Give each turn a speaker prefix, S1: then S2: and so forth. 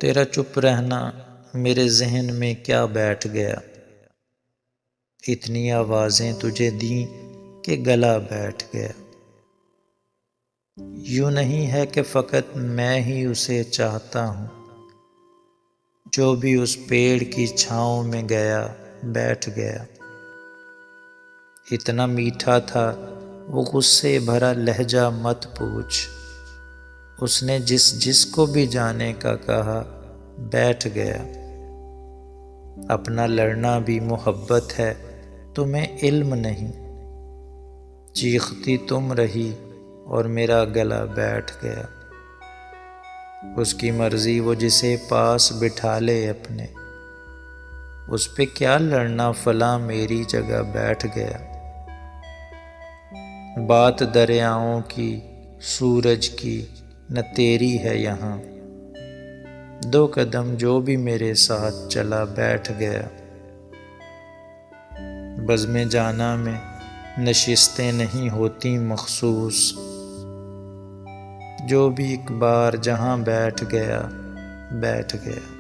S1: تیرا چپ رہنا میرے ذہن میں کیا بیٹھ گیا، اتنی آوازیں تجھے دیں کہ گلا بیٹھ گیا۔ یوں نہیں ہے کہ فقط میں ہی اسے چاہتا ہوں، جو بھی اس پیڑ کی چھاؤں میں گیا بیٹھ گیا۔ اتنا میٹھا تھا وہ غصے بھرا لہجہ مت پوچھ، اس نے جس کو بھی جانے کا کہا بیٹھ گیا۔ اپنا لڑنا بھی محبت ہے تمہیں علم نہیں، چیختی تم رہی اور میرا گلا بیٹھ گیا۔ اس کی مرضی وہ جسے پاس بٹھا لے اپنے، اس پہ کیا لڑنا فلاں میری جگہ بیٹھ گیا۔ بات دریاؤں کی سورج کی نہ تیری ہے یہاں، دو قدم جو بھی میرے ساتھ چلا بیٹھ گیا۔ بزم جانا میں نشستیں نہیں ہوتی مخصوص، جو بھی ایک بار جہاں بیٹھ گیا بیٹھ گیا۔